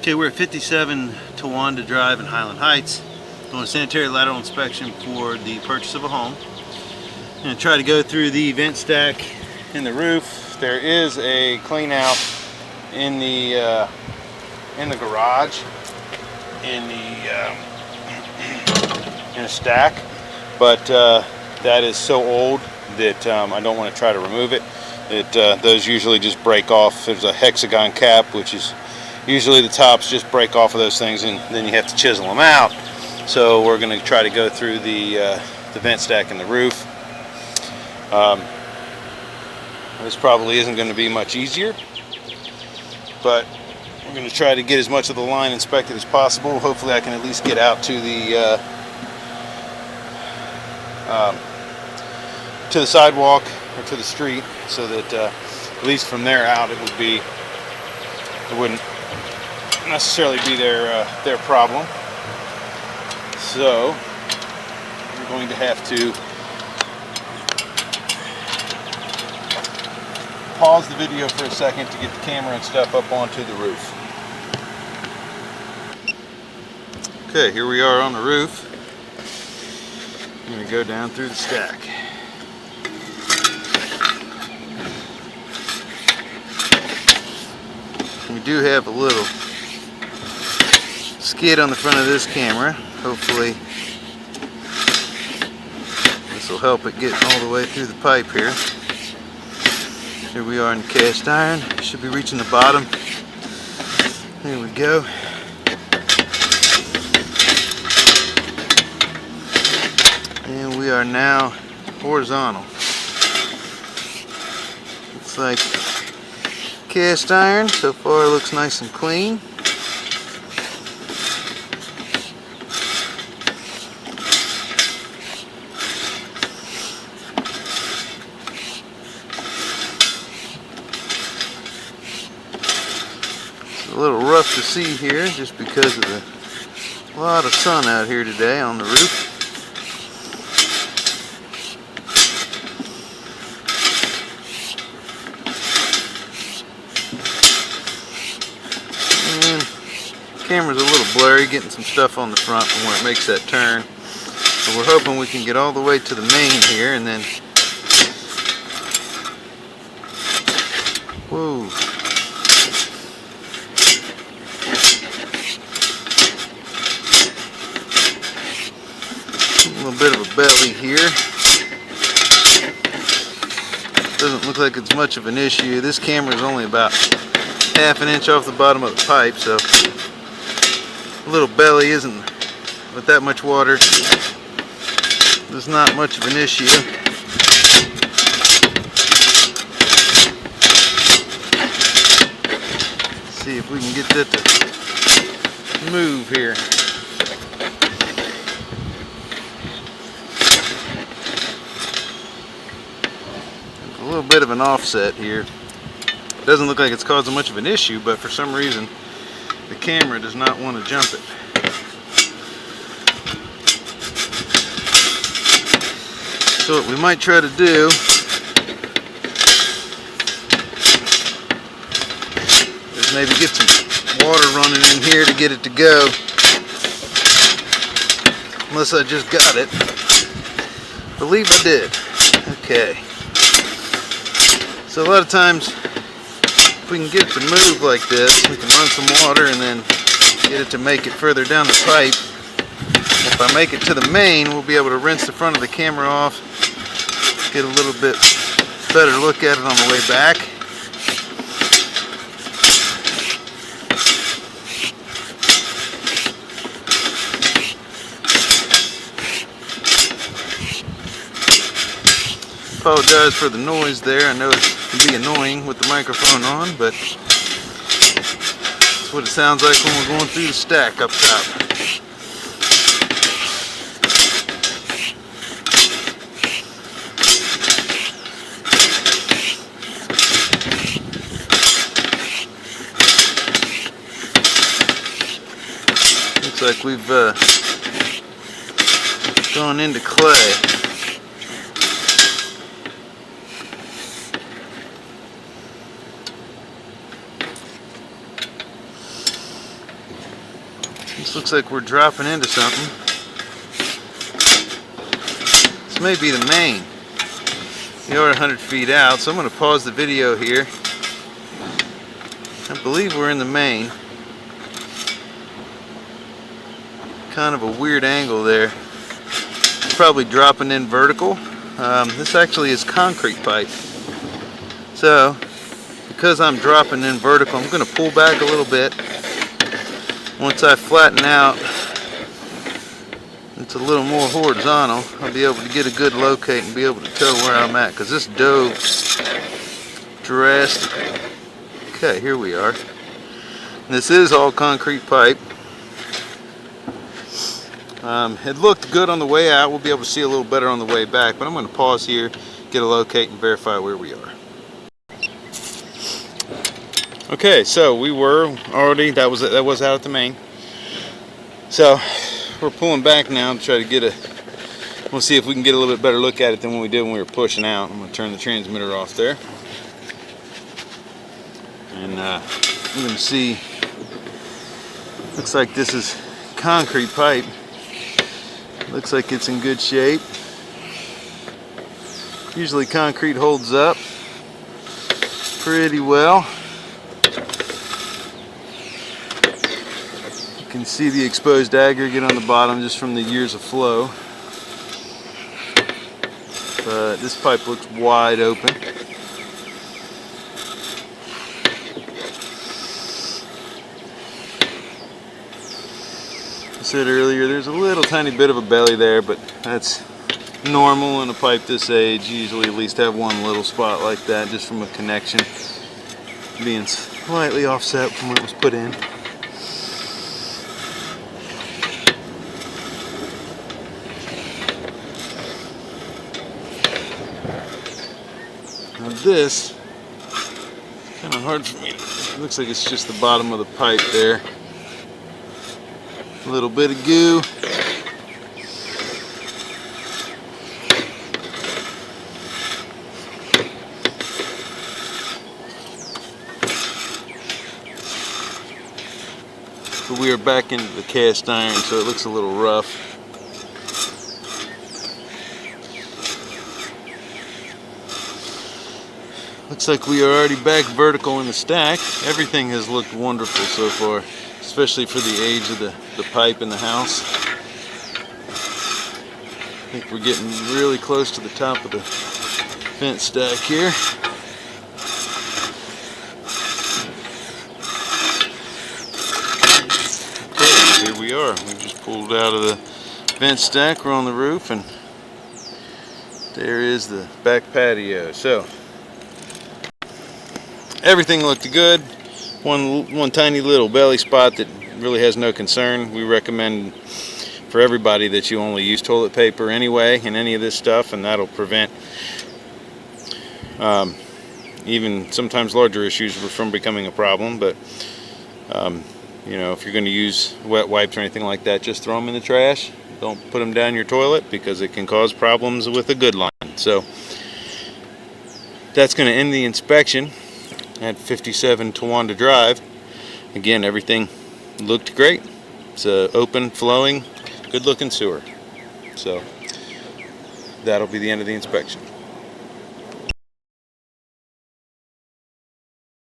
Okay, we're at 57 Towanda Drive in Highland Heights, doing a sanitary lateral inspection for the purchase of a home. I'm going to try to go through the vent stack in the roof. There is a clean out in the garage in a stack, but that is so old that I don't want to try to remove it. Those usually just break off. There's a hexagon cap, which is usually the tops just break off of those things, and then you have to chisel them out. So we're going to try to go through the vent stack in the roof. This probably isn't going to be much easier, but we're going to try to get as much of the line inspected as possible. Hopefully I can at least get out to the sidewalk or to the street, so that at least from there out it wouldn't necessarily be their problem. So we're going to have to pause the video for a second to get the camera and stuff up onto the roof. Okay, here we are on the roof. I'm going to go down through the stack. We do have a little skid on the front of this camera. Hopefully this will help it get all the way through the pipe here. Here we are in the cast iron. Should be reaching the bottom. There we go. And we are now horizontal. Looks like cast iron. So far it looks nice and clean. It's a little rough to see here just because of a lot of sun out here today on the roof. Camera's a little blurry, getting some stuff on the front from where it makes that turn. So we're hoping we can get all the way to the main here, and then whoa. A little bit of a belly here. Doesn't look like it's much of an issue. This camera is only about half an inch off the bottom of the pipe, so a little belly isn't, with that much water, there's not much of an issue. Let's see if we can get that to move here. A little bit of an offset here. Doesn't look like it's causing much of an issue, but for some reason the camera does not want to jump it. So what we might try to do is maybe get some water running in here to get it to go. Unless I just got it. Believe I did. Okay. So a lot of times, if we can get it to move like this, we can run some water and then get it to make it further down the pipe. If I make it to the main, we'll be able to rinse the front of the camera off, get a little bit better look at it on the way back. Apologize for the noise there. I know it can be annoying with the microphone on, but that's what it sounds like when we're going through the stack up top. Looks like we've gone into clay. This looks like we're dropping into something. This may be the main. We are 100 feet out, so I'm going to pause the video here. I believe we're in the main. Kind of a weird angle there. It's probably dropping in vertical. This actually is concrete pipe. So, because I'm dropping in vertical, I'm going to pull back a little bit. Once I flatten out, it's a little more horizontal. I'll be able to get a good locate and be able to tell where I'm at, because this dove drastically. Okay, here we are. This is all concrete pipe. It looked good on the way out. We'll be able to see a little better on the way back, but I'm going to pause here, get a locate, and verify where we are. Okay, so we were already, that was out at the main. So we're pulling back now to try to get we'll see if we can get a little bit better look at it than when we did when we were pushing out. I'm going to turn the transmitter off there. And we're going to see, looks like this is concrete pipe. Looks like it's in good shape. Usually concrete holds up pretty well. You can see the exposed aggregate on the bottom just from the years of flow. But this pipe looks wide open. I said earlier, there's a little tiny bit of a belly there, but that's normal in a pipe this age. You usually at least have one little spot like that, just from a connection being slightly offset from what was put in. Now this, kind of hard for me. It looks like it's just the bottom of the pipe there. A little bit of goo. But we are back into the cast iron, so it looks a little rough. Looks like we are already back vertical in the stack. Everything has looked wonderful so far, especially for the age of the pipe in the house. I think we're getting really close to the top of the vent stack here. Okay, here we are. We just pulled out of the vent stack. We're on the roof, and there is the back patio. So everything looked good. One tiny little belly spot that really has no concern. We recommend for everybody that you only use toilet paper anyway in any of this stuff, and that'll prevent even sometimes larger issues from becoming a problem. But you know, if you're going to use wet wipes or anything like that, just throw them in the trash. Don't put them down your toilet, because it can cause problems with a good line. So that's going to end the inspection at 57 Towanda Drive. Again, everything looked great. It's an open, flowing, good looking sewer. So that'll be the end of the inspection.